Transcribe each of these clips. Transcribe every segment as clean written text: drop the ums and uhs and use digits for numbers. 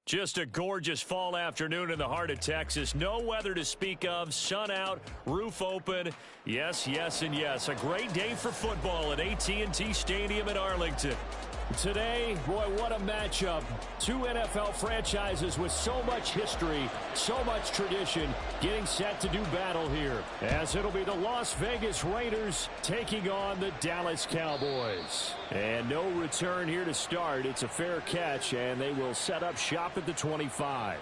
Just a gorgeous fall afternoon in the heart of Texas. No weather to speak of. Sun out, roof open. Yes, yes, and yes. A great day for football at AT&T Stadium in Arlington. Today, boy, what a matchup. Two NFL franchises with so much history, so much tradition, getting set to do battle here. As it'll be the Las Vegas Raiders taking on the Dallas Cowboys. And no return here to start. It's a fair catch, and they will set up shop at the 25.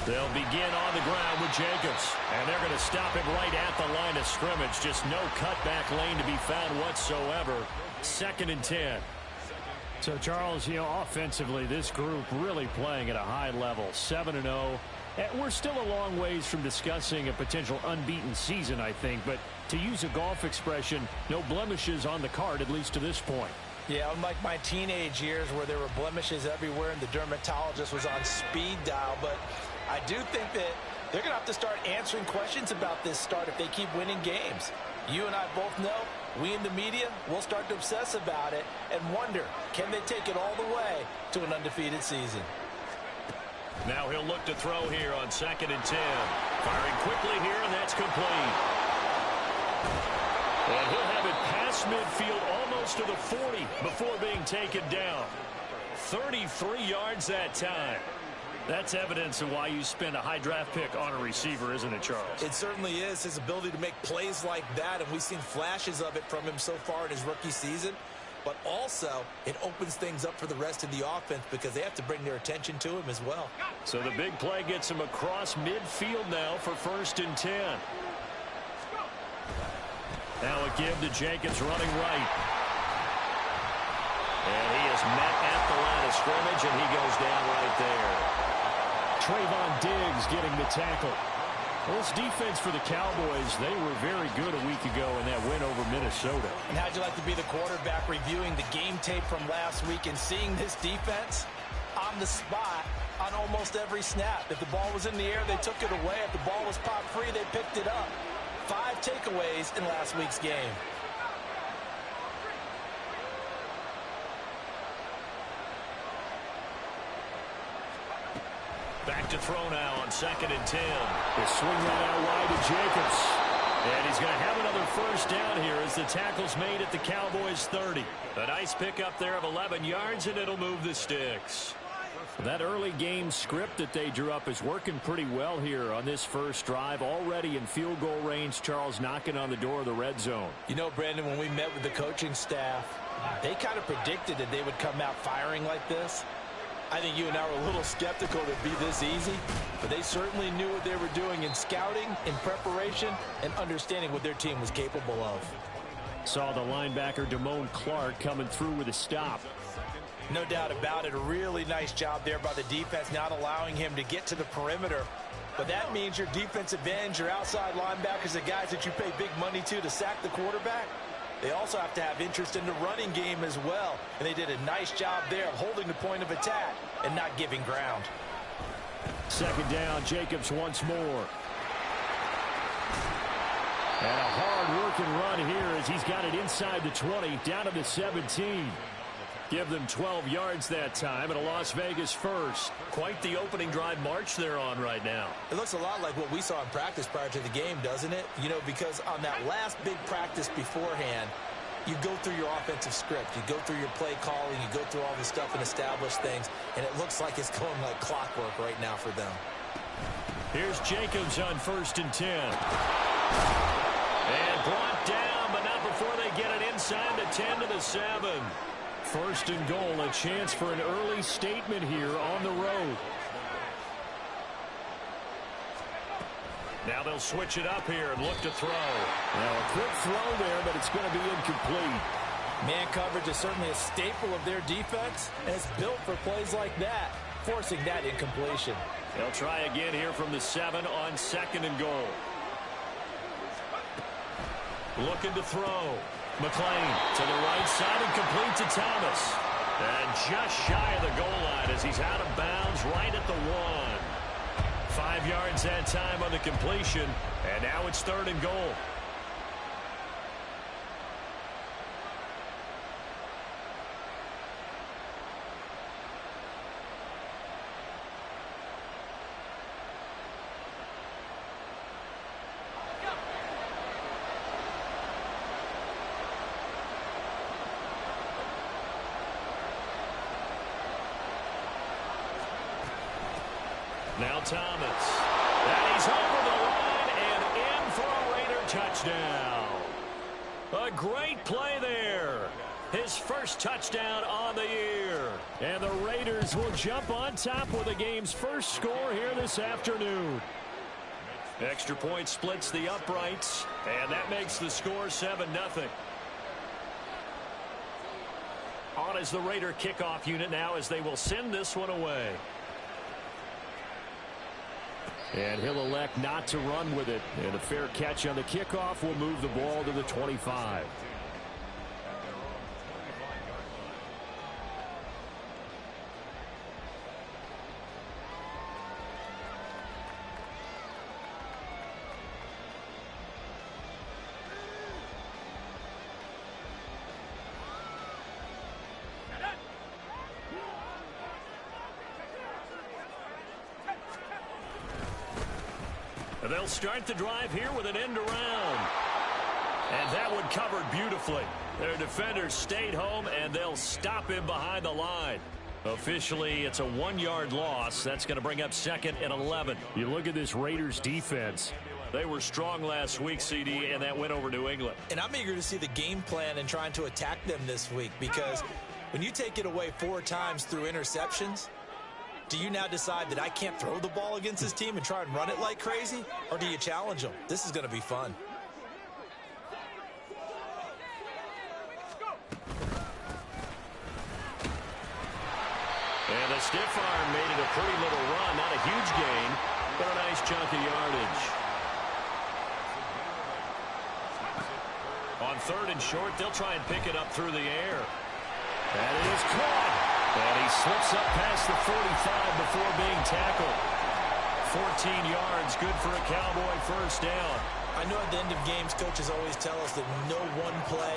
They'll begin on the ground with Jacobs. And they're going to stop him right at the line of scrimmage. Just no cutback lane to be found whatsoever. 2nd and 10. So, Charles, offensively, this group really playing at a high level. 7-0. We're still a long ways from discussing a potential unbeaten season, I think. But to use a golf expression, no blemishes on the card, at least to this point. Yeah, unlike my teenage years where there were blemishes everywhere and the dermatologist was on speed dial. But I do think that they're going to have to start answering questions about this start if they keep winning games. You and I both know, we in the media, will start to obsess about it and wonder, can they take it all the way to an undefeated season? Now he'll look to throw here on 2nd and 10. Firing quickly here, and that's complete. And he'll have it past midfield almost to the 40 before being taken down. 33 yards that time. That's evidence of why you spend a high draft pick on a receiver, isn't it, Charles? It certainly is. His ability to make plays like that, and we've seen flashes of it from him so far in his rookie season. But also, it opens things up for the rest of the offense because they have to bring their attention to him as well. So the big play gets him across midfield now for 1st and 10. Now a give to Jacobs running right. And he is met at the line of scrimmage, and he goes down right there. Trayvon Diggs getting the tackle. Well, this defense for the Cowboys, they were very good a week ago in that win over Minnesota. And how'd you like to be the quarterback reviewing the game tape from last week and seeing this defense on the spot on almost every snap? If the ball was in the air, they took it away. If the ball was popped free, they picked it up. 5 takeaways in last week's game. Back to throw now on 2nd and 10. They swing that out wide to Jacobs. And he's going to have another 1st down here as the tackle's made at the Cowboys' 30. A nice pickup there of 11 yards, and it'll move the sticks. That early game script that they drew up is working pretty well here on this first drive. Already in field goal range, Charles knocking on the door of the red zone. You know, Brandon, when we met with the coaching staff, they kind of predicted that they would come out firing like this. I think you and I were a little skeptical that it'd be this easy, but they certainly knew what they were doing in scouting, in preparation, and understanding what their team was capable of. Saw the linebacker Damone Clark coming through with a stop. No doubt about it. A really nice job there by the defense, not allowing him to get to the perimeter. But that means your defensive ends, your outside linebackers, the guys that you pay big money to sack the quarterback, they also have to have interest in the running game as well. And they did a nice job there of holding the point of attack and not giving ground. 2nd down, Jacobs once more. And a hard-working run here as he's got it inside the 20, down to the 17. Give them 12 yards that time and a Las Vegas 1st. Quite the opening drive march they're on right now. It looks a lot like what we saw in practice prior to the game, doesn't it? You know, because on that last big practice beforehand, you go through your offensive script. You go through your play calling. You go through all this stuff and establish things. And it looks like it's going like clockwork right now for them. Here's Jacobs on 1st and 10. And brought down, but not before they get it inside the 10 to the 7. 1st and goal, a chance for an early statement here on the road. Now they'll switch it up here and look to throw. Now a quick throw there, but it's going to be incomplete. Man coverage is certainly a staple of their defense, and it's built for plays like that, forcing that incompletion. They'll try again here from the 7 on 2nd and goal. Looking to throw. McLean to the right side and complete to Thomas. And just shy of the goal line as he's out of bounds right at the 1. 5 yards that time on the completion, and now it's 3rd and goal. Now Thomas. And he's over the line and in for a Raider touchdown. A great play there. His first touchdown on the year. And the Raiders will jump on top with the game's first score here this afternoon. Extra point splits the uprights, and that makes the score 7-0. On is the Raider kickoff unit now as they will send this one away. And he'll elect not to run with it. And a fair catch on the kickoff will move the ball to the 25. They'll start the drive here with an end around. And that one covered beautifully. Their defenders stayed home, and they'll stop him behind the line. Officially, it's a 1-yard loss. That's going to bring up 2nd and 11. You look at this Raiders defense. They were strong last week, CD, and that went over New England. And I'm eager to see the game plan and trying to attack them this week, because when you take it away 4 times through interceptions, do you now decide that I can't throw the ball against this team and try and run it like crazy? Or do you challenge them? This is going to be fun. And the stiff arm made it a pretty little run. Not a huge gain, but a nice chunk of yardage. On 3rd and short, they'll try and pick it up through the air. And it is caught. And he slips up past the 45 before being tackled. 14 yards, good for a Cowboy first down. I know at the end of games, coaches always tell us that no one play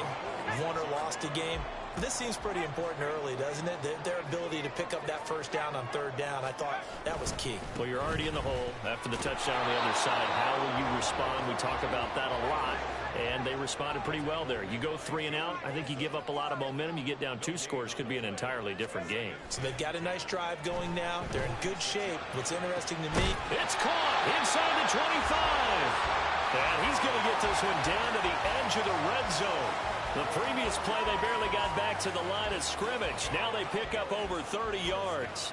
won or lost a game. But this seems pretty important early, doesn't it? Their ability to pick up that first down on 3rd down, I thought that was key. Well, you're already in the hole after the touchdown on the other side. How will you respond? We talk about that a lot. And they responded pretty well there. You go 3 and out, I think you give up a lot of momentum. You get down 2 scores, could be an entirely different game. So they've got a nice drive going now. They're in good shape. What's interesting to me, it's caught inside the 25. And he's going to get this one down to the edge of the red zone. The previous play, they barely got back to the line of scrimmage. Now they pick up over 30 yards.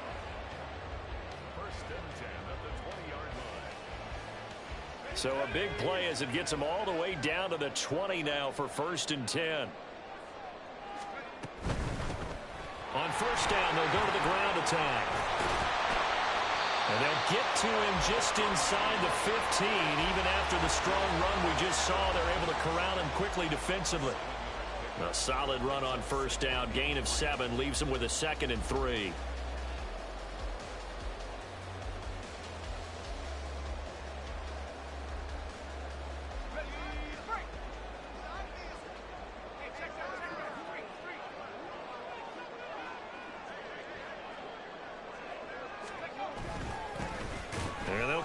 So a big play as it gets them all the way down to the 20 now for 1st and 10. On 1st down, they'll go to the ground attack. And they'll get to him just inside the 15. Even after the strong run we just saw, they're able to corral him quickly defensively. A solid run on 1st down. Gain of 7 leaves them with a 2nd and 3.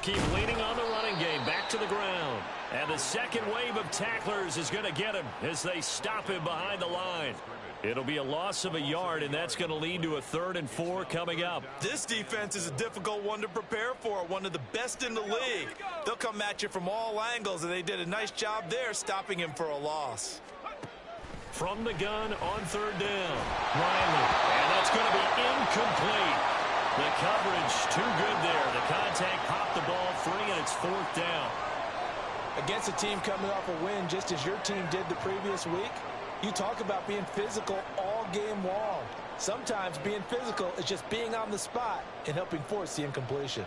Keep leaning on the running game. Back to the ground. And the second wave of tacklers is going to get him as they stop him behind the line. It'll be a loss of a yard, and that's going to lead to a 3rd and 4 coming up. This defense is a difficult one to prepare for, one of the best in the league. They'll come at you from all angles, and they did a nice job there stopping him for a loss. From the gun on 3rd down. Riley. And that's going to be incomplete. The coverage too good there. The contact popped the ball free, and it's 4th down. Against a team coming off a win just as your team did the previous week, You talk about being physical all game long. Sometimes being physical is just being on the spot and helping force the incompletion.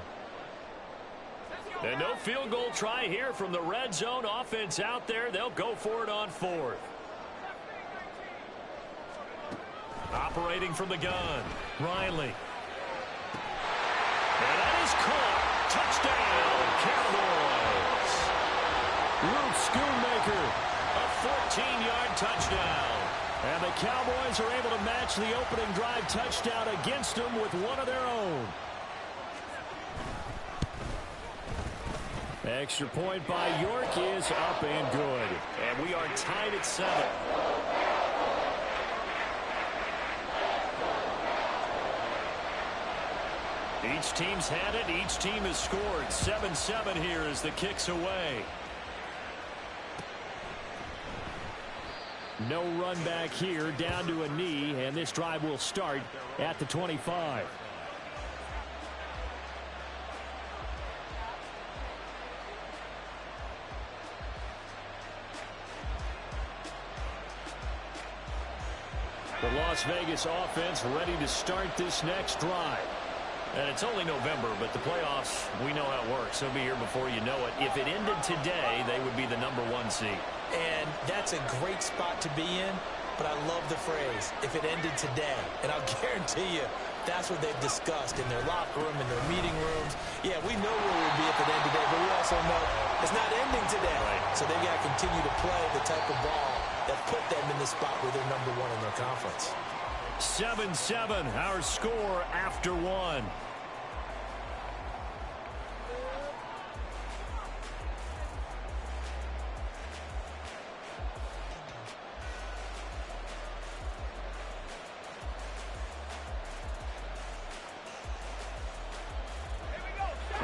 And no field goal try here from the red zone. Offense out there. They'll go for it on fourth. Operating from the gun, Riley. And that is caught. Touchdown, Cowboys. Ruth Schoonmaker, a 14-yard touchdown. And the Cowboys are able to match the opening drive touchdown against them with one of their own. Extra point by York is up and good. And we are tied at 7. Each team's had it. Each team has scored. 7-7 here as the kick's away. No run back here, down to a knee, and this drive will start at the 25. The Las Vegas offense ready to start this next drive. And it's only November, but the playoffs, we know how it works. They'll be here before you know it. If it ended today, they would be the #1 seed. And that's a great spot to be in, but I love the phrase, if it ended today. And I'll guarantee you, that's what they've discussed in their locker room, in their meeting rooms. Yeah, we know where we'll be if it ended today, but we also know it's not ending today. Right. So they've got to continue to play the type of ball that put them in the spot where they're #1 in their conference. 7-7, our score after 1.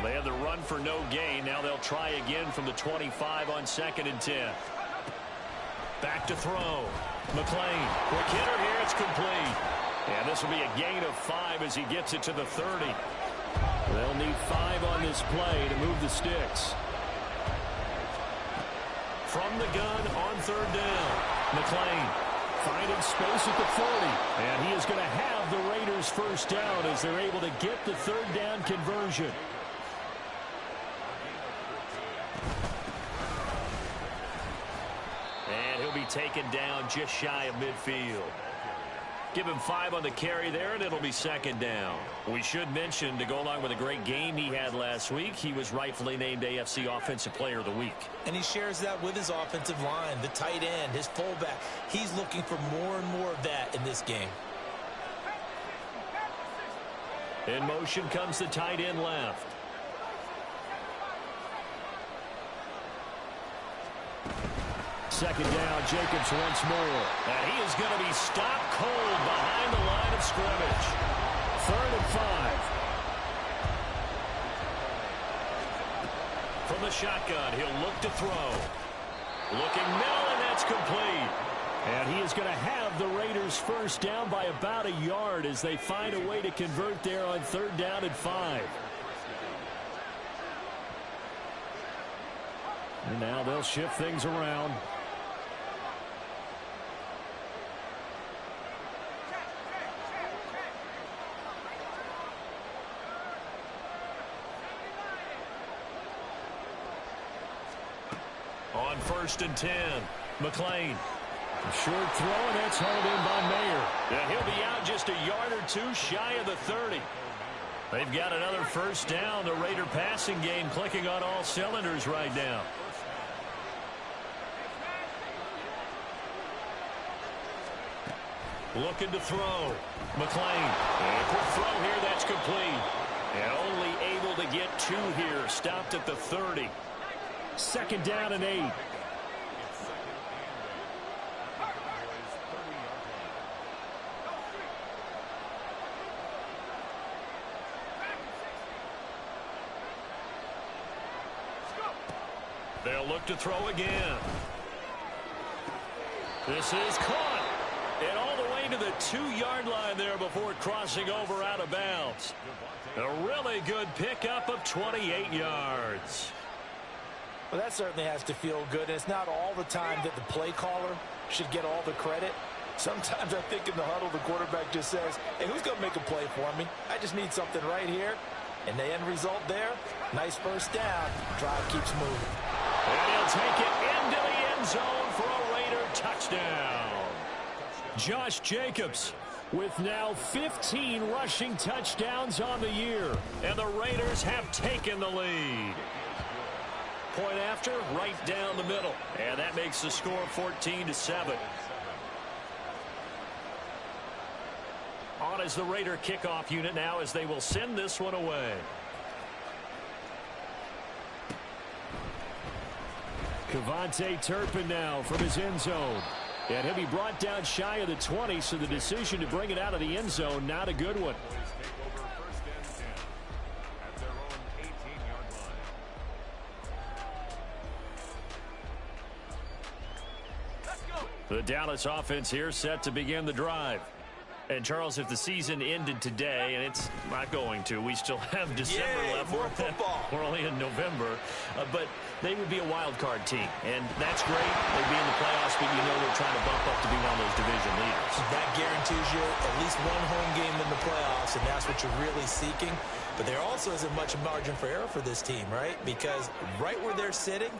They have the run for no gain. Now they'll try again from the 25 on 2nd and 10. Back to throw. McClain. Quick hitter here. It's complete. And this will be a gain of 5 as he gets it to the 30. They'll need 5 on this play to move the sticks. From the gun on 3rd down. McClain finding space at the 40. And he is going to have the Raiders first down as they're able to get the 3rd down conversion. And he'll be taken down just shy of midfield. Give him 5 on the carry there, and it'll be 2nd down. We should mention, to go along with a great game he had last week, he was rightfully named AFC Offensive Player of the Week. And he shares that with his offensive line, the tight end, his fullback. He's looking for more and more of that in this game. In motion comes the tight end left. Second down, Jacobs once more. And he is going to be stopped cold behind the line of scrimmage. 3rd and 5. From the shotgun, he'll look to throw. Looking middle, and that's complete. And he is going to have the Raiders first down by about a yard as they find a way to convert there on 3rd down and 5. And now they'll shift things around. On 1st and 10, McClain. A short throw, and that's hauled in by Mayer. And he'll be out just a yard or 2 shy of the 30. They've got another first down. The Raider passing game clicking on all cylinders right now. Looking to throw. McClain. And a quick throw here, that's complete. And only able to get 2 here. Stopped at the 30. 2nd down and 8. They'll look to throw again. This is caught. And all the way to the 2-yard line there before crossing over out of bounds. A really good pickup of 28 yards. Well, that certainly has to feel good. And it's not all the time that the play caller should get all the credit. Sometimes I think in the huddle, the quarterback just says, hey, who's going to make a play for me? I just need something right here. And the end result there, nice first down. Drive keeps moving. And he'll take it into the end zone for a Raider touchdown. Josh Jacobs with now 15 rushing touchdowns on the year. And the Raiders have taken the lead. Point after, right down the middle. And that makes the score 14-7. On as the Raider kickoff unit now as they will send this one away. Kevontae Turpin now from his end zone. And he'll be brought down shy of the 20, so the decision to bring it out of the end zone, not a good one. The Dallas offense here set to begin the drive. And, Charles, if the season ended today, and it's not going to, we still have December left. More football. We're only in November. But they would be a wild card team. And that's great. They'd be in the playoffs, but you know they're trying to bump up to be one of those division leaders. That guarantees you at least one home game in the playoffs, and that's what you're really seeking. But there also isn't much margin for error for this team, right? Because right where they're sitting,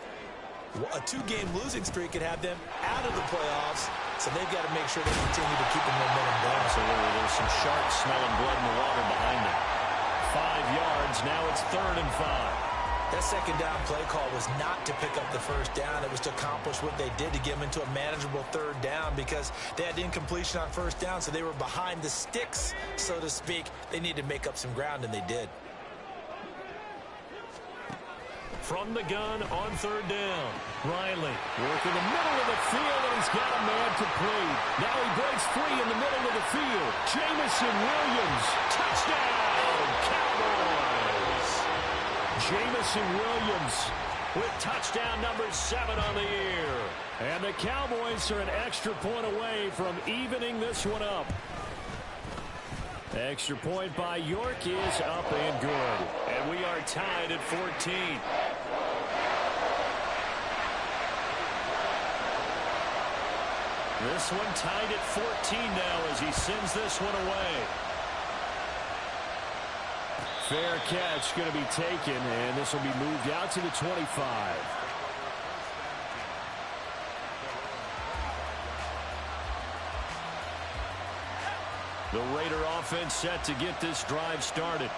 a two-game losing streak could have them out of the playoffs, so they've got to make sure they continue to keep the momentum going. Absolutely. There's some sharks smelling blood in the water behind them. 5 yards. Now it's 3rd and 5. That second down play call was not to pick up the first down. It was to accomplish what they did to get them into a manageable 3rd down because they had incompletion on first down, so they were behind the sticks, so to speak. They needed to make up some ground, and they did. From the gun on 3rd down. Riley working the middle of the field, and he's got a man complete. Now he breaks free in the middle of the field. Jameson Williams. Touchdown, Cowboys. Jameson Williams with touchdown number 7 on the year. And the Cowboys are an extra point away from evening this one up. Extra point by York is up and good. And we are tied at 14. This one tied at 14 now as he sends this one away. Fair catch going to be taken, and this will be moved out to the 25. The Raider offense set to get this drive started.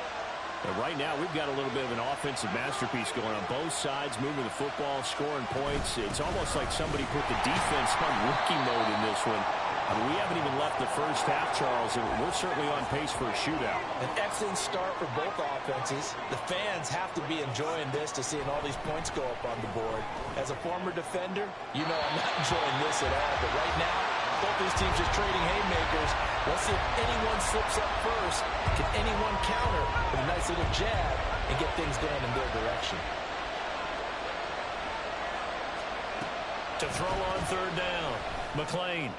And right now, we've got a little bit of an offensive masterpiece going on both sides, moving the football, scoring points. It's almost like somebody put the defense on rookie mode in this one. I mean, we haven't even left the first half, Charles, and we're certainly on pace for a shootout. An excellent start for both offenses. The fans have to be enjoying this to seeing all these points go up on the board. As a former defender, you know I'm not enjoying this at all. But right now, both these teams just trading haymakers. Let's see if anyone slips up first. Can anyone counter with a nice little jab and get things going in their direction? To throw on 3rd down, McLean.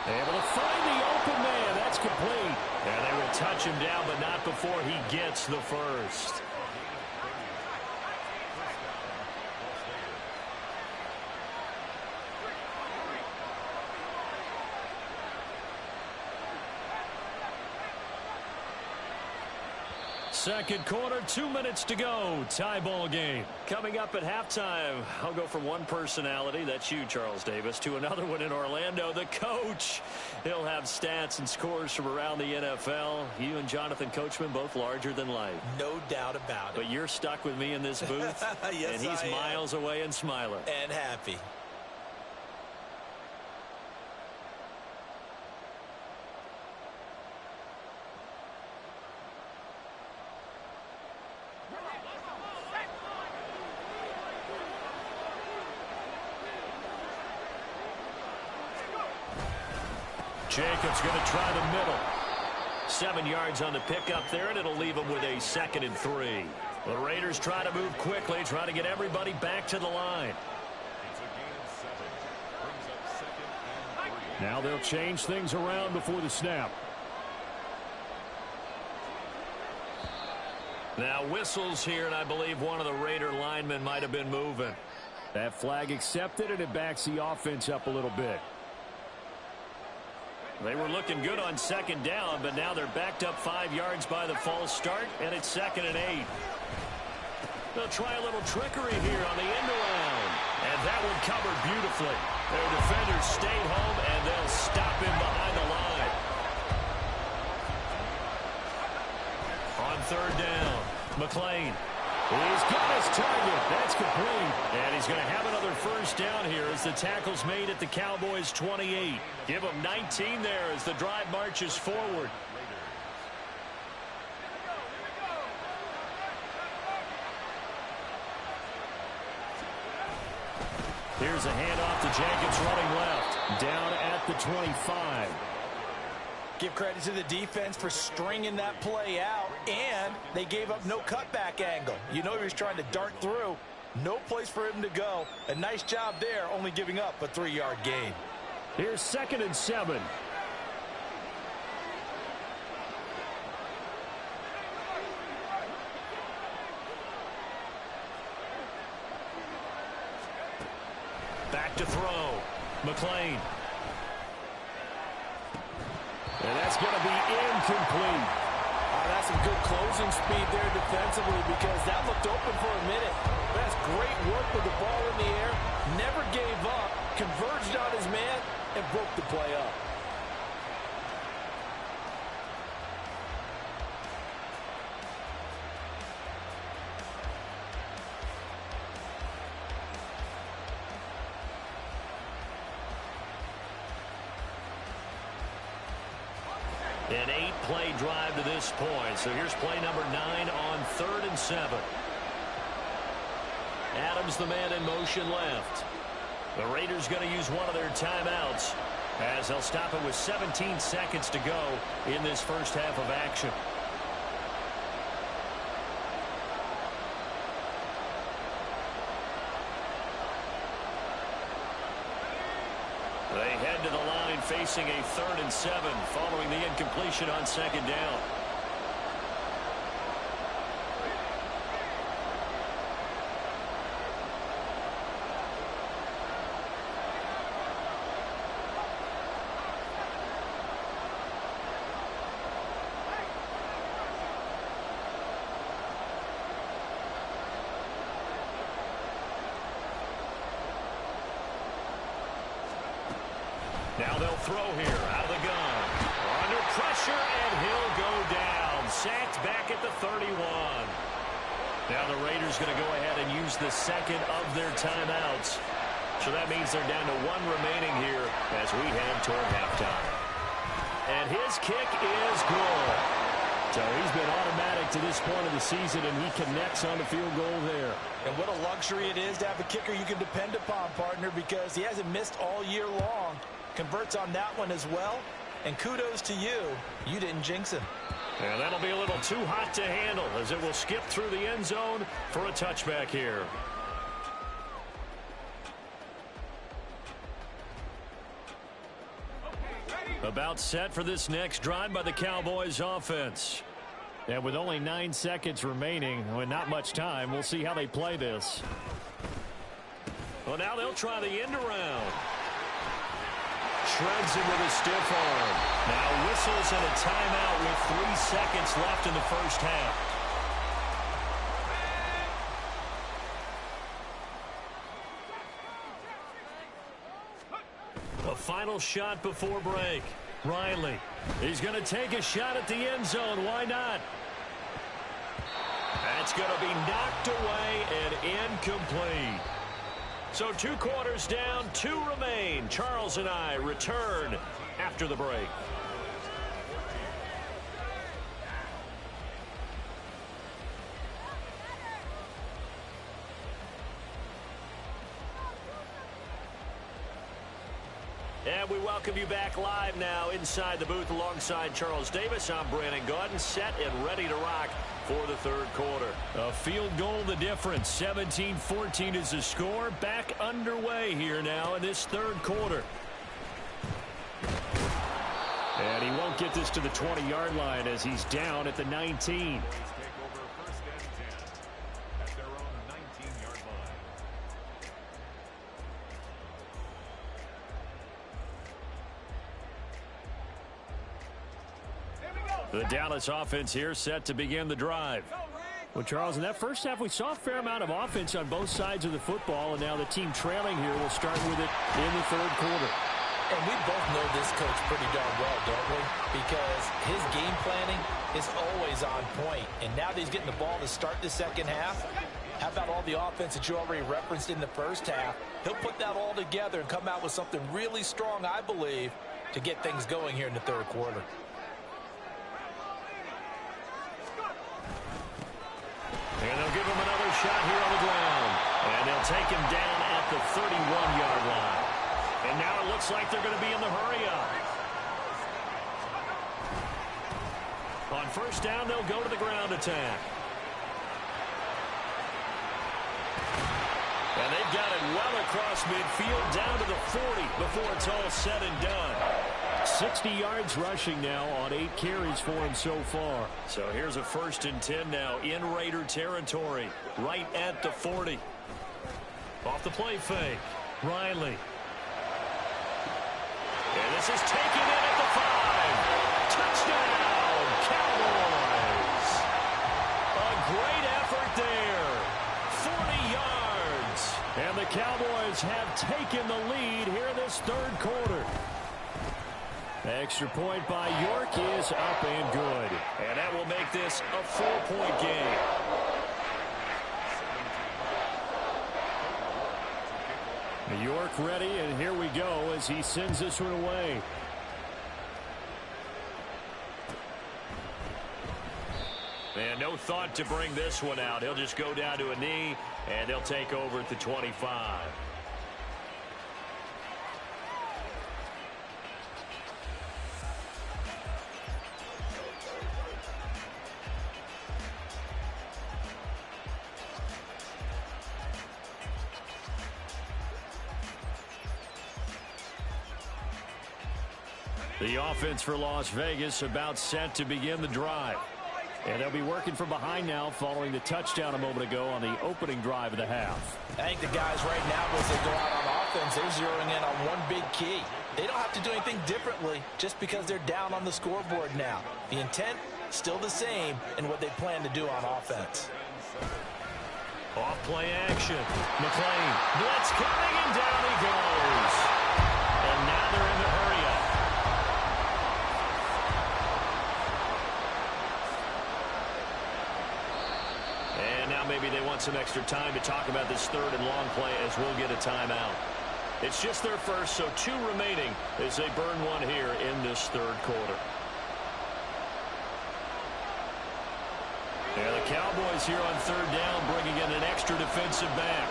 Able to find the open man. That's complete. And they will touch him down, but not before he gets the first. Second quarter, 2 minutes to go. Tie ball game. Coming up at halftime, I'll go from one personality, that's you, Charles Davis, to another one in Orlando, the coach. He'll have stats and scores from around the NFL. You and Jonathan Coachman both larger than life. No doubt about it. But you're stuck with me in this booth. Yes, and he's miles away and smiling. And happy. Jacobs going to try the middle. 7 yards on the pickup there, and it'll leave him with a 2nd and 3. The Raiders try to move quickly, try to get everybody back to the line. Now they'll change things around before the snap. Now whistles here, and I believe one of the Raider linemen might have been moving. That flag accepted, and it backs the offense up a little bit. They were looking good on second down, but now they're backed up 5 yards by the false start, and it's 2nd and 8. They'll try a little trickery here on the end around. And that one covered beautifully. Their defenders stayed home, and they'll stop him behind the line. On 3rd down, McClain. He's got his target. That's complete. And he's going to have another 1st down here as the tackle's made at the Cowboys' 28. Give them 19 there as the drive marches forward. Here's a handoff to Jenkins running left. Down at the 25. Give credit to the defense for stringing that play out, and they gave up no cutback angle. You know he was trying to dart through. No place for him to go. A nice job there, only giving up a 3-yard gain. Here's 2nd and 7. Back to throw. McClain. And that's going to be incomplete. That's some good closing speed there defensively because that looked open for a minute. That's great work with the ball in the air. Never gave up, converged on his man, and broke the play up. An 8-play drive to this point. So here's play number 9 on 3rd and 7. Adams, the man in motion left. The Raiders going to use one of their timeouts as they'll stop it with 17 seconds to go in this first half of action. They head to the line facing a 3rd and 7 following the incompletion on 2nd down. Now they'll throw here out of the gun. Under pressure, and he'll go down. Sacked back at the 31. Now the Raiders going to go ahead and use the 2nd of their timeouts. So that means they're down to 1 remaining here as we head toward halftime. And his kick is good. So he's been automatic to this point of the season, and he connects on the field goal there. And what a luxury it is to have a kicker you can depend upon, partner, because he hasn't missed all year long. Converts on that one as well. And kudos to you. You didn't jinx him. And that'll be a little too hot to handle as it will skip through the end zone for a touchback here. About set for this next drive by the Cowboys offense. And with only 9 seconds remaining, with not much time, we'll see how they play this. Well, now they'll try the end around. Shreds him with a stiff arm. Now whistles and a timeout with 3 seconds left in the first half. A final shot before break. Riley. He's going to take a shot at the end zone. Why not? That's going to be knocked away and incomplete. So 2 quarters down, 2 remain. Charles and I return after the break. And we welcome you back live now inside the booth alongside Charles Davis. I'm Brandon Gaudin, set and ready to rock for the 3rd quarter. A field goal the difference. 17-14 is the score. Back underway here now in this 3rd quarter. And he won't get this to the 20-yard line as he's down at the 19. The Dallas offense here set to begin the drive. Well, Charles, in that first half, we saw a fair amount of offense on both sides of the football, and now the team trailing here will start with it in the third quarter. And we both know this coach pretty darn well, don't we? Because his game planning is always on point. And now that he's getting the ball to start the second half, how about all the offense that you already referenced in the first half? He'll put that all together and come out with something really strong, I believe, to get things going here in the third quarter. And they'll give him another shot here on the ground. And they'll take him down at the 31-yard line. And now it looks like they're going to be in the hurry-up. On first down, they'll go to the ground attack. And they've got it well across midfield down to the 40 before it's all said and done. 60 yards rushing now on 8 carries for him so far. So here's a 1st and 10 now in Raider territory, right at the 40. Off the play fake, Riley. And this is taken in at the 5. Touchdown, Cowboys. A great effort there. 40 yards. And the Cowboys have taken the lead here in this third quarter. Extra point by York is up and good. And that will make this a 4-point game. York ready, and here we go as he sends this one away. And no thought to bring this one out. He'll just go down to a knee, and they'll take over at the 25. The offense for Las Vegas about set to begin the drive. And they'll be working from behind now following the touchdown a moment ago on the opening drive of the half. I think the guys right now, as they go out on offense, they're zeroing in on one big key. They don't have to do anything differently just because they're down on the scoreboard now. The intent, still the same in what they plan to do on offense. Off play action. McClain. Blitz coming, and down he goes. And now they're in the hurry-up. And now maybe they want some extra time to talk about this third and long play as we'll get a timeout. It's just their first, so 2 remaining as they burn one here in this third quarter. And the Cowboys here on third down bringing in an extra defensive back.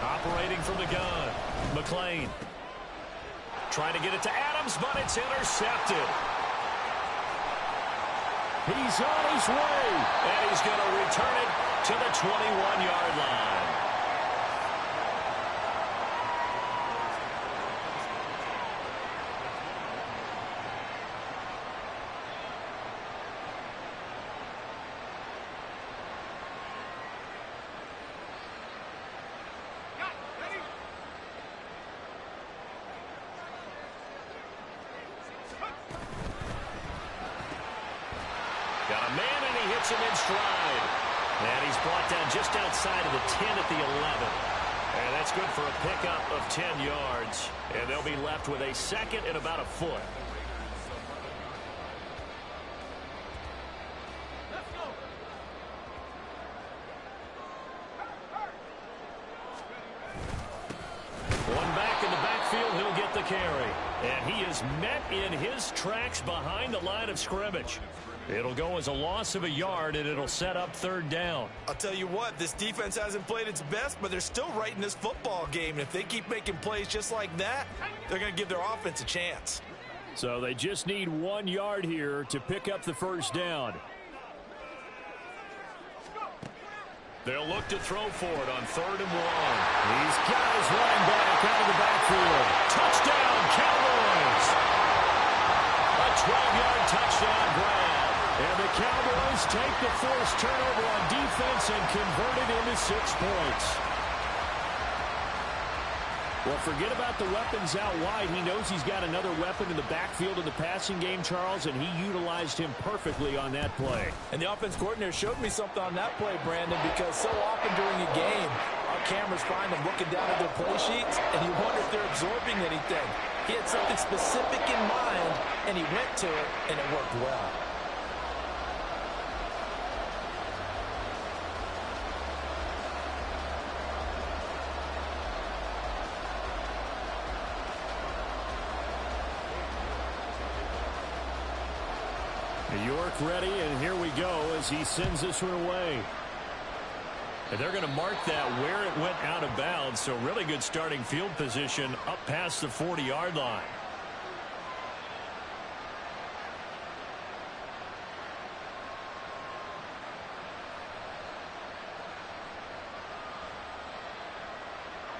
Operating from the gun, McClain. Trying to get it to Adams, but it's intercepted. He's on his way. And he's going to return it to the 21-yard line. Got a man, and he hits him in stride. And he's brought down just outside of the 10 at the 11. And that's good for a pickup of 10 yards. And they'll be left with a second and about a foot. One back in the backfield, he'll get the carry. And he is met in his tracks behind the line of scrimmage. It'll go as a loss of a yard, and it'll set up third down. I'll tell you what, this defense hasn't played its best, but they're still right in this football game. And if they keep making plays just like that, they're going to give their offense a chance. So they just need 1 yard here to pick up the first down. They'll look to throw for it on 3rd and 1. He's got his running back out of the backfield. Touchdown, Cowboys! 12-yard touchdown grab. And the Cowboys take the forced turnover on defense and convert it into 6 points. Well, forget about the weapons out wide. He knows he's got another weapon in the backfield of the passing game, Charles, and he utilized him perfectly on that play. And the offense coordinator showed me something on that play, Brandon, because so often during a game, our cameras find them looking down at their play sheets, and you wonder if they're absorbing anything. He had something specific in mind, and he went to it, and it worked well. York ready, and here we go as he sends this one away. And they're going to mark that where it went out of bounds, so really good starting field position up past the 40-yard line.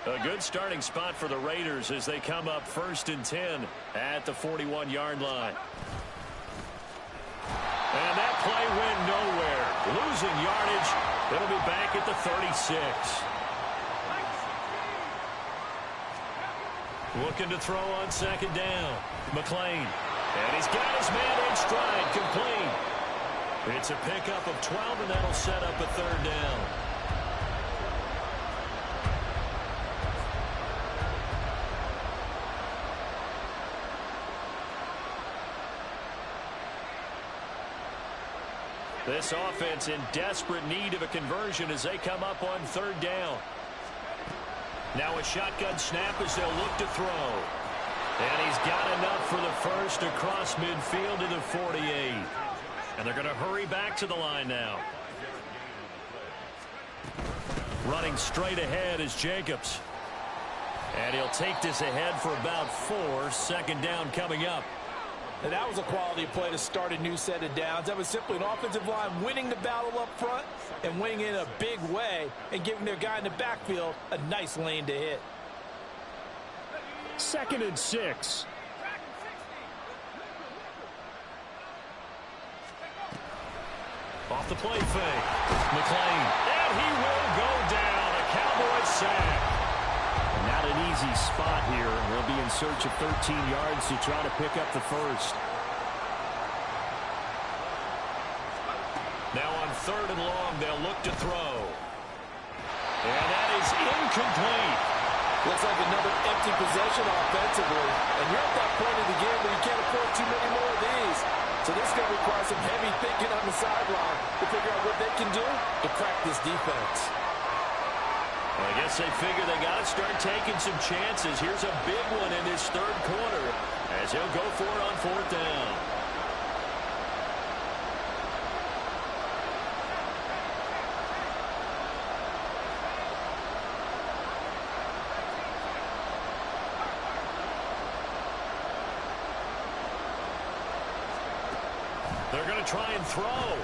A good starting spot for the Raiders as they come up 1st and 10 at the 41-yard line. And that play went nowhere. Losing yardage. It'll be back at the 36. Looking to throw on 2nd down. McLean. And he's got his man in stride. Complete. It's a pickup of 12, and that'll set up a 3rd down. This offense in desperate need of a conversion as they come up on 3rd down. Now a shotgun snap as they'll look to throw. And he's got enough for the first across midfield to the 48. And they're going to hurry back to the line now. Running straight ahead is Jacobs. And he'll take this ahead for about 4. 2nd down coming up. And that was a quality play to start a new set of downs. That was simply an offensive line winning the battle up front and winning in a big way and giving their guy in the backfield a nice lane to hit. 2nd and 6. Off the play fake. McLean. And he will go down. A Cowboys sack. Not an easy spot here. They'll be in search of 13 yards to try to pick up the first. Now on 3rd and long, they'll look to throw. And that is incomplete. Looks like another empty possession offensively. And you're at that point of the game where you can't afford too many more of these. So this is going to require some heavy thinking on the sideline to figure out what they can do to crack this defense. Well, I guess they figure they got to start taking some chances. Here's a big one in this 3rd quarter as he'll go for it on 4th down. They're going to try and throw.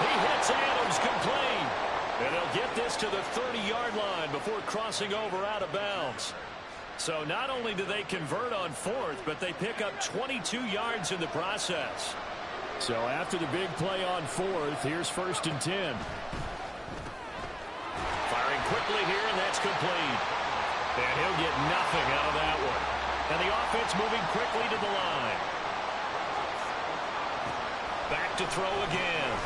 He hits Adams complete. And they'll get this to the 30-yard line before crossing over out of bounds. So not only do they convert on 4th, but they pick up 22 yards in the process. So after the big play on 4th, here's 1st and 10. Firing quickly here, and that's complete. And he'll get nothing out of that one. And the offense moving quickly to the line. Back to throw again.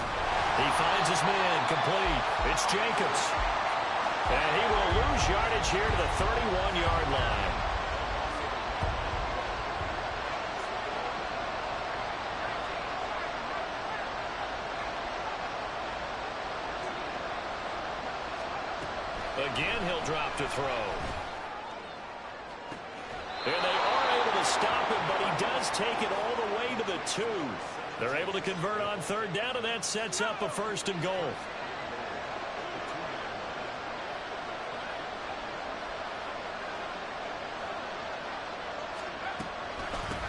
He finds his man complete. It's Jacobs. And he will lose yardage here to the 31-yard line. Again, he'll drop to throw. And they are able to stop him, but he does take it all the way to the 2. They're able to convert on 3rd down, and that sets up a 1st and goal.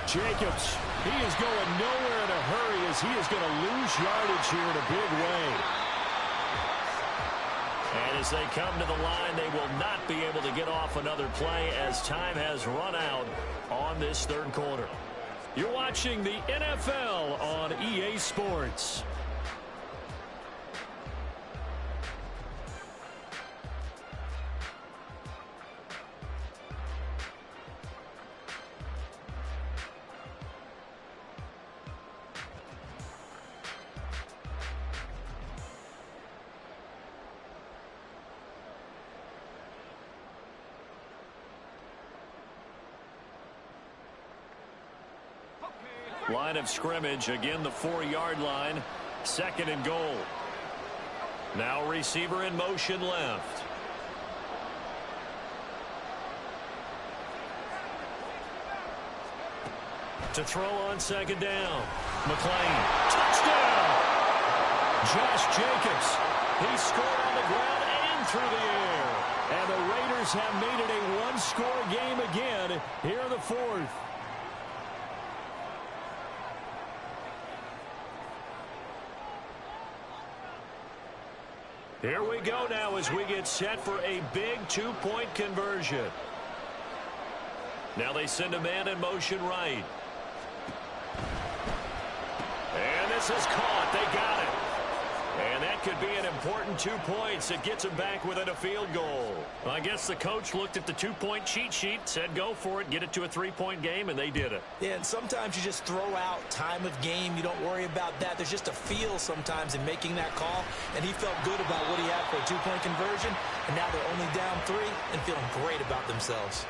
Jacobs, he is going nowhere in a hurry as he is going to lose yardage here in a big way. And as they come to the line, they will not be able to get off another play as time has run out on this third quarter. You're watching the NFL on EA Sports. Line of scrimmage, again the 4-yard line, 2nd and goal. Now receiver in motion left. To throw on 2nd down. McClain, touchdown! Josh Jacobs, he scored on the ground and through the air. And the Raiders have made it a one-score game again here in the 4th. Here we go now as we get set for a big 2-point conversion. Now they send a man in motion right. And this is caught. They got it. And that could be an important 2 points. It gets them back within a field goal. Well, I guess the coach looked at the 2-point cheat sheet, said go for it, get it to a 3-point game, and they did it. Yeah, and sometimes you just throw out time of game. You don't worry about that. There's just a feel sometimes in making that call, and he felt good about what he had for a 2-point conversion, and now they're only down 3 and feeling great about themselves.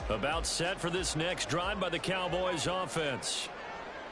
About set for this next drive by the Cowboys offense.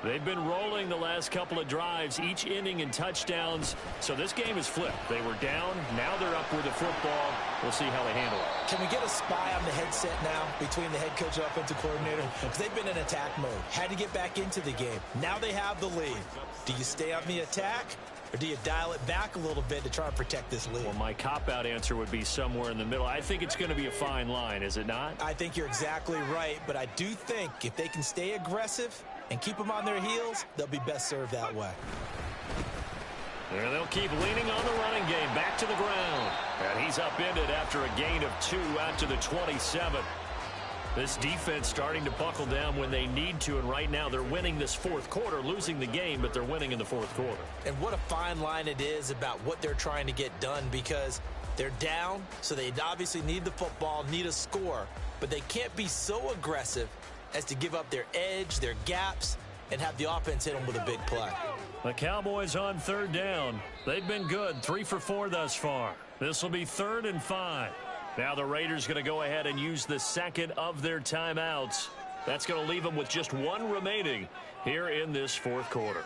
They've been rolling the last couple of drives, each ending in touchdowns. So this game is flipped. They were down. Now they're up with the football. We'll see how they handle it. Can we get a spy on the headset now between the head coach and offensive coordinator? Because they've been in attack mode. Had to get back into the game. Now they have the lead. Do you stay on the attack? Or do you dial it back a little bit to try and protect this lead? Well, my cop-out answer would be somewhere in the middle. I think it's going to be a fine line, is it not? I think you're exactly right, but I do think if they can stay aggressive and keep them on their heels, they'll be best served that way. And they'll keep leaning on the running game back to the ground. And he's upended after a gain of 2 out to the 27. This defense starting to buckle down when they need to, and right now they're winning this 4th quarter, losing the game, but they're winning in the 4th quarter. And what a fine line it is about what they're trying to get done, because they're down, so they obviously need the football, need a score, but they can't be so aggressive as to give up their edge, their gaps, and have the offense hit them with a big play. The Cowboys on 3rd down. They've been good, 3 for 4 thus far. This will be 3rd and 5. Now the Raiders going to go ahead and use the 2nd of their timeouts. That's going to leave them with just 1 remaining here in this 4th quarter.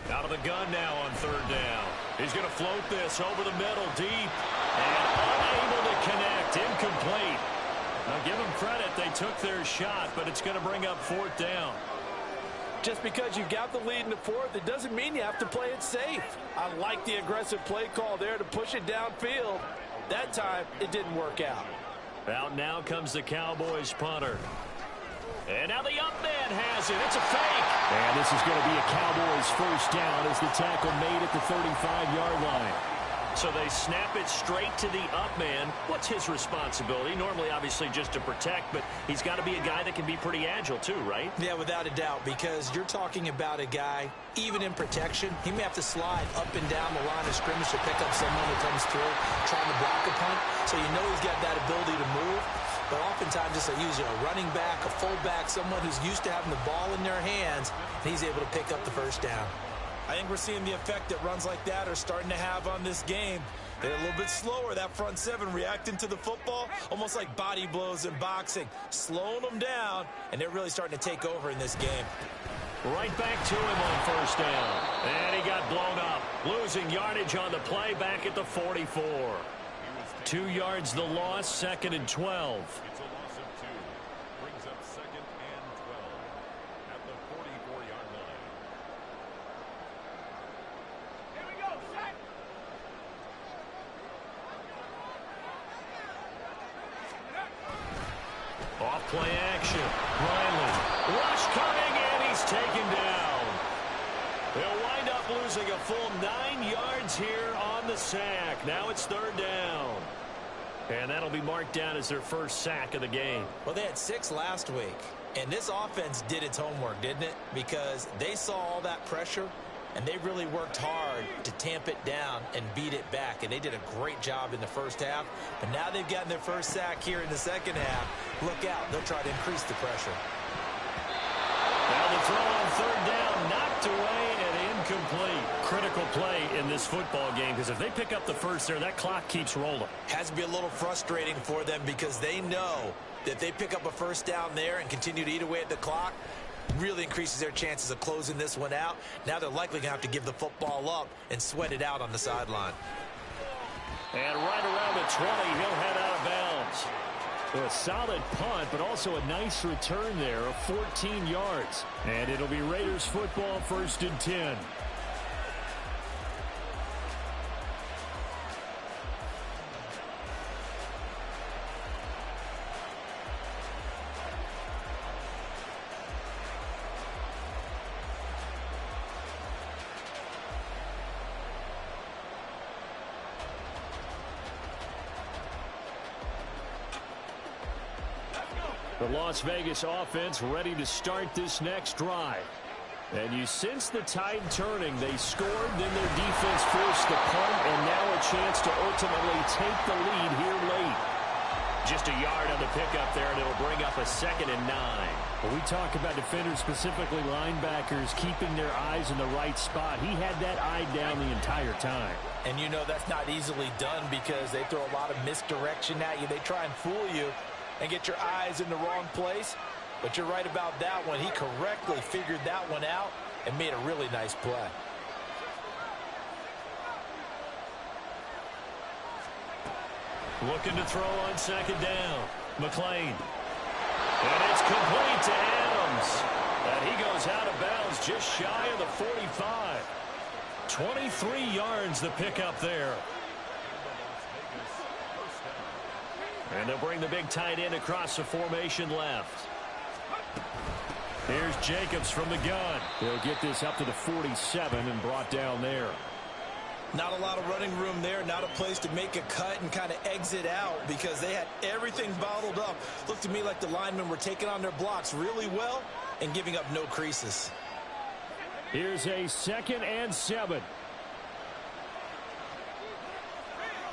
Out of the gun now on 3rd down. He's going to float this over the middle deep and unable to connect. Incomplete. Now give them credit, they took their shot, but it's going to bring up 4th down. Just because you got the lead in the 4th, it doesn't mean you have to play it safe. I like the aggressive play call there to push it downfield. That time, it didn't work out. Out now comes the Cowboys punter. And now the up man has it. It's a fake. And this is going to be a Cowboys 1st down as the tackle made at the 35-yard line. So they snap it straight to the up man. What's his responsibility? Normally, obviously, just to protect, but he's got to be a guy that can be pretty agile too, right? Yeah, without a doubt, because you're talking about a guy, even in protection, he may have to slide up and down the line of scrimmage to pick up someone that comes through trying to block a punt. So you know he's got that ability to move. but oftentimes it's usually a running back, a fullback, someone who's used to having the ball in their hands, and he's able to pick up the first down. I think we're seeing the effect that runs like that are starting to have on this game. They're a little bit slower, that front seven, reacting to the football, almost like body blows in boxing, slowing them down, and they're really starting to take over in this game. Right back to him on first down. And he got blown up. Losing yardage on the play back at the 44. 2 yards the loss, 2nd and 12. It's a loss of 2. Brings up 2nd and 12 at the 44-yard line. Here we go, set. Off play action. Riley. Rush coming, and he's taken down. They'll wind up losing a full 9 yards here on the sack. Now it's 3rd down. And that'll be marked down as their first sack of the game. Well, they had 6 last week, and this offense did its homework, didn't it? Because they saw all that pressure, and they really worked hard to tamp it down and beat it back. And they did a great job in the first half. But now they've gotten their first sack here in the second half. Look out. They'll try to increase the pressure. Now the throw on 3rd down, knocked away and incomplete. Critical play in this football game, because if they pick up the first there, that clock keeps rolling. Has to be a little frustrating for them because they know that they pick up a first down there and continue to eat away at the clock, really increases their chances of closing this one out. Now they're likely going to have to give the football up and sweat it out on the sideline. And right around the 20, he'll head out of bounds. A solid punt, but also a nice return there of 14 yards. And it'll be Raiders football, 1st and 10. The Las Vegas offense ready to start this next drive. And you sense the tide turning. They scored, then their defense forced the punt, and now a chance to ultimately take the lead here late. Just a yard on the pickup there, and it'll bring up a 2nd and 9. When we talk about defenders, specifically linebackers, keeping their eyes in the right spot, he had that eye down the entire time. And you know that's not easily done because they throw a lot of misdirection at you. They try and fool you and get your eyes in the wrong place. But you're right about that one. He correctly figured that one out and made a really nice play. Looking to throw on 2nd down. McLean. And it's complete to Adams. And he goes out of bounds just shy of the 45. 23 yards the pickup there. And they'll bring the big tight end across the formation left. Here's Jacobs from the gun. They'll get this up to the 47 and brought down there. Not a lot of running room there, not a place to make a cut and kind of exit out because they had everything bottled up. Looked to me like the linemen were taking on their blocks really well and giving up no creases. Here's a 2nd and 7.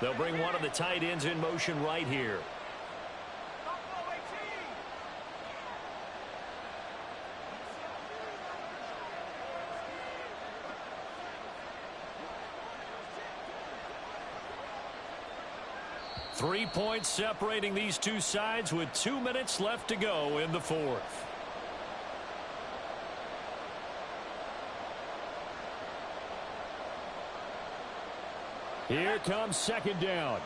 They'll bring one of the tight ends in motion right here. Three points separating these two sides with 2 minutes left to go in the 4th. Here comes 2nd down.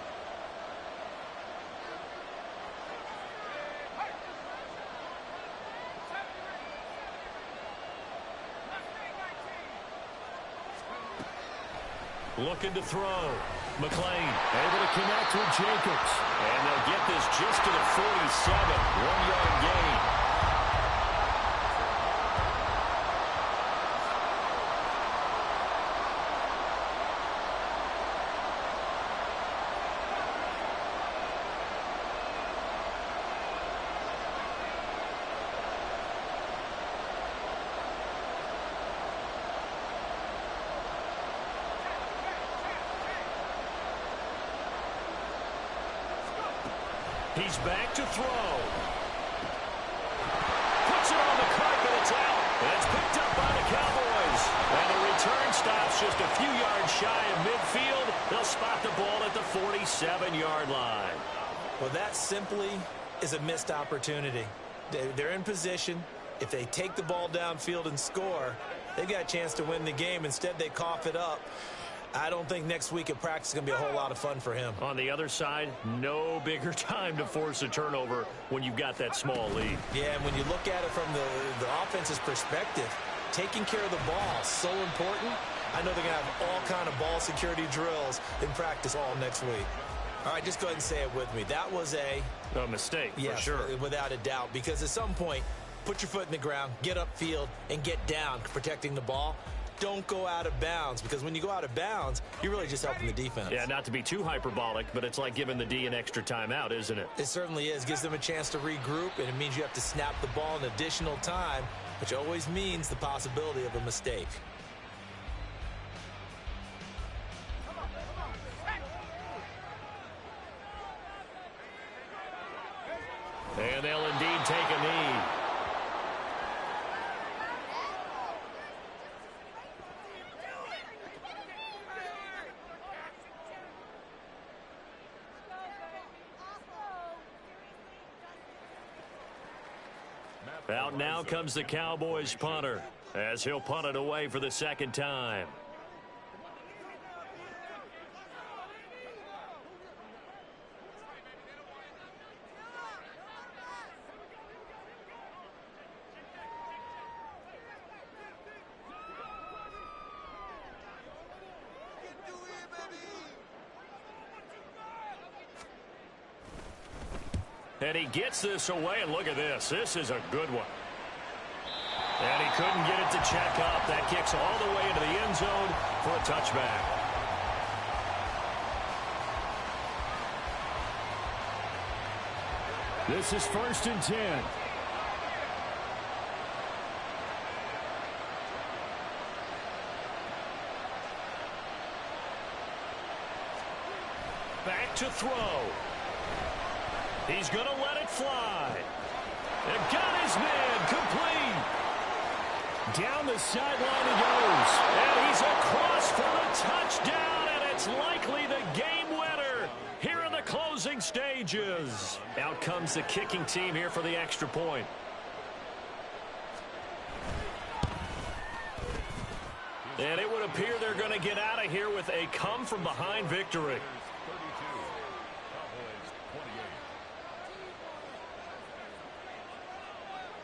Looking to throw. McLean able to connect with Jacobs. And they'll get this just to the 47. 1-yard gain. He's back to throw. Puts it on the carpet. It's out. It's picked up by the Cowboys. And the return stops just a few yards shy of midfield. They'll spot the ball at the 47-yard line. Well, that simply is a missed opportunity. They're in position. If they take the ball downfield and score, they've got a chance to win the game. Instead, they cough it up. I don't think next week at practice is going to be a whole lot of fun for him. On the other side, no bigger time to force a turnover when you've got that small lead. Yeah, and when you look at it from the offense's perspective, taking care of the ball is so important. I know they're going to have all kind of ball security drills in practice all next week. All right, just go ahead and say it with me. That was a mistake, yes, for sure. Without a doubt, because at some point, put your foot in the ground, get upfield, and get down protecting the ball. Don't go out of bounds, because when you go out of bounds, you're really just helping the defense. Yeah, not to be too hyperbolic, but it's like giving the D an extra timeout, isn't it? It certainly is. Gives them a chance to regroup, and it means you have to snap the ball an additional time, which always means the possibility of a mistake. And they'll indeed take a knee. Out now comes the Cowboys punter, as he'll punt it away for the second time. And he gets this away, and look at this. This is a good one. And he couldn't get it to check up. That kicks all the way into the end zone for a touchback. This is 1st and 10. Back to throw. He's going to let it fly. And got his man complete. Down the sideline he goes. And he's across for the touchdown, and it's likely the game winner here in the closing stages. Out comes the kicking team here for the extra point. And it would appear they're going to get out of here with a come-from-behind victory.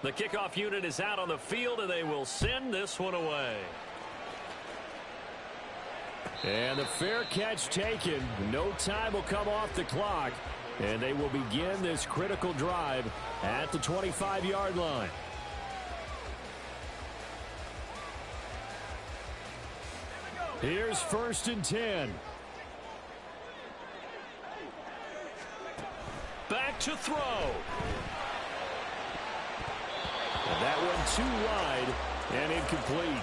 The kickoff unit is out on the field, and they will send this one away. And the fair catch taken. No time will come off the clock. And they will begin this critical drive at the 25-yard line. Here's 1st and 10. Back to throw. And that one too wide and incomplete.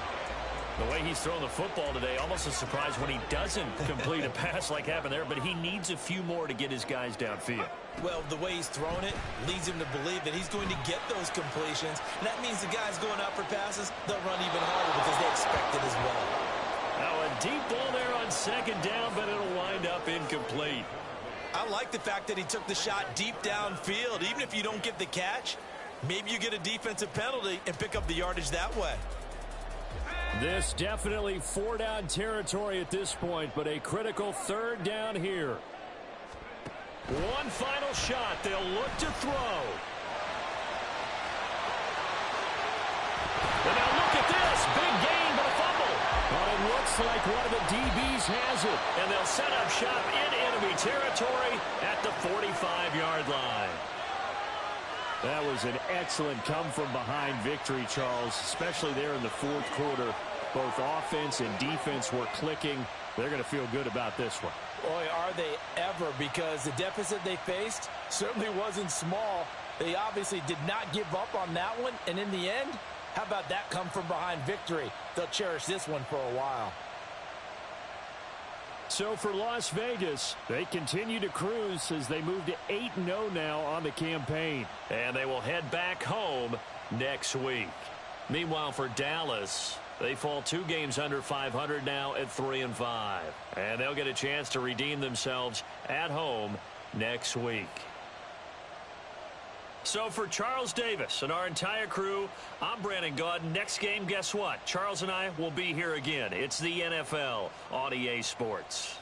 The way he's thrown the football today, almost a surprise when he doesn't complete a pass like happened there, but he needs a few more to get his guys downfield. Well, the way he's thrown it leads him to believe that he's going to get those completions. And that means the guys going out for passes, they'll run even harder because they expect it as well. Now a deep ball there on 2nd down, but it'll wind up incomplete. I like the fact that he took the shot deep downfield. Even if you don't get the catch, maybe you get a defensive penalty and pick up the yardage that way. This definitely 4-down territory at this point, but a critical 3rd down here. One final shot. They'll look to throw. And now look at this. Big gain, but a fumble. But it looks like one of the DBs has it. And they'll set up shop in enemy territory at the 45-yard line. That was an excellent come-from-behind victory, Charles, especially there in the 4th quarter. Both offense and defense were clicking. They're going to feel good about this one. Boy, are they ever, because the deficit they faced certainly wasn't small. They obviously did not give up on that one, and in the end, how about that come-from-behind victory? They'll cherish this one for a while. So for Las Vegas, they continue to cruise as they move to 8-0 now on the campaign. And they will head back home next week. Meanwhile, for Dallas, they fall 2 games under 500 now at 3-5. And they'll get a chance to redeem themselves at home next week. So for Charles Davis and our entire crew, I'm Brandon Gaudin. Next game, guess what? Charles and I will be here again. It's the NFL on EA Sports.